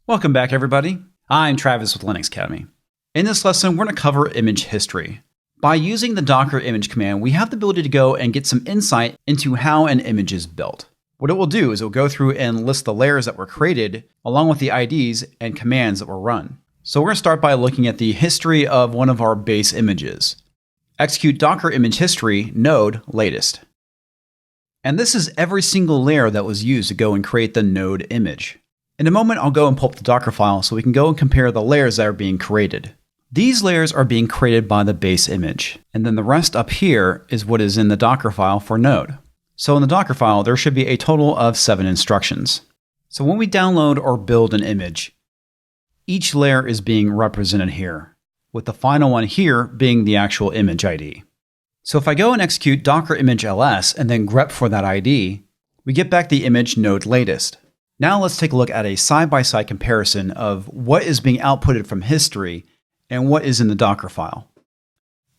Welcome back, everybody. I'm Travis with Linux Academy. In this lesson, we're going to cover image history. By using the Docker image command, we have the ability to go and get some insight into how an image is built. What it will do is it will go through and list the layers that were created, along with the IDs and commands that were run. So we're going to start by looking at the history of one of our base images. Execute Docker image history node latest. And this is every single layer that was used to go and create the node image. In a moment, I'll go and pull up the Docker file so we can go and compare the layers that are being created. These layers are being created by the base image, and then the rest up here is what is in the Docker file for node. So in the Docker file, there should be a total of 7 instructions. So when we download or build an image, each layer is being represented here, with the final one here being the actual image ID. So if I go and execute docker image ls and then grep for that ID, we get back the image node latest. Now let's take a look at a side-by-side comparison of what is being outputted from history and what is in the Docker file.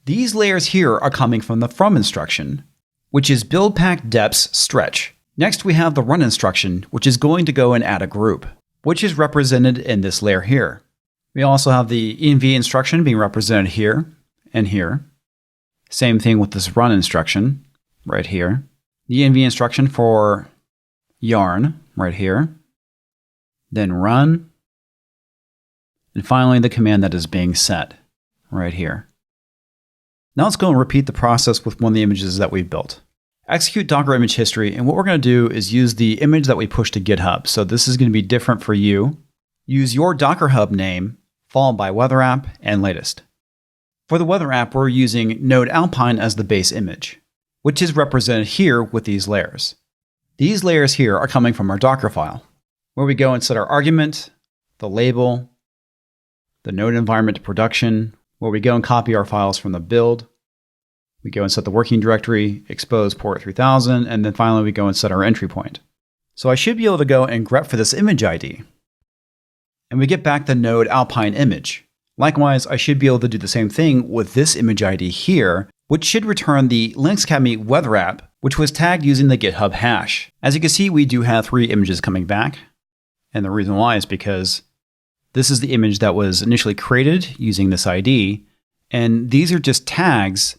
These layers here are coming from the from instruction, which is build pack deps stretch. Next we have the run instruction, which is going to go and add a group, which is represented in this layer here. We also have the env instruction being represented here and here. Same thing with this run instruction right here. The env instruction for yarn right here, then run, and finally the command that is being set right here. Now let's go and repeat the process with one of the images that we built. Execute Docker image history, and what we're going to do is use the image that we pushed to GitHub. So this is going to be different for you. Use your Docker Hub name, followed by weather app and latest. For the weather app, we're using Node Alpine as the base image, which is represented here with these layers. These layers here are coming from our Docker file, where we go and set our argument, the label, the node environment to production, where we go and copy our files from the build. We go and set the working directory, expose port 3000, and then finally we go and set our entry point. So I should be able to go and grep for this image ID. And we get back the node Alpine image. Likewise, I should be able to do the same thing with this image ID here, which should return the Linux Academy weather app, which was tagged using the GitHub hash. As you can see, we do have 3 images coming back. And the reason why is because this is the image that was initially created using this ID, and these are just tags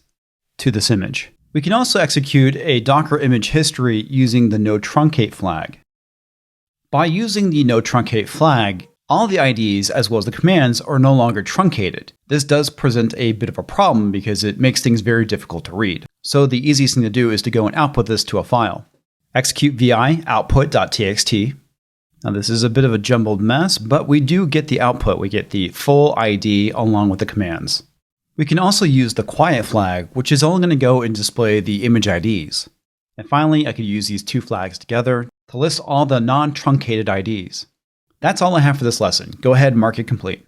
to this image. We can also execute a Docker image history using the node truncate flag. By using the node truncate flag, all the IDs as well as the commands are no longer truncated. This does present a bit of a problem because it makes things very difficult to read. So the easiest thing to do is to go and output this to a file. Execute vi output.txt. Now this is a bit of a jumbled mess, but we do get the output. We get the full ID along with the commands. We can also use the quiet flag, which is only going to go and display the image IDs. And finally, I could use these 2 flags together to list all the non-truncated IDs. That's all I have for this lesson. Go ahead and mark it complete.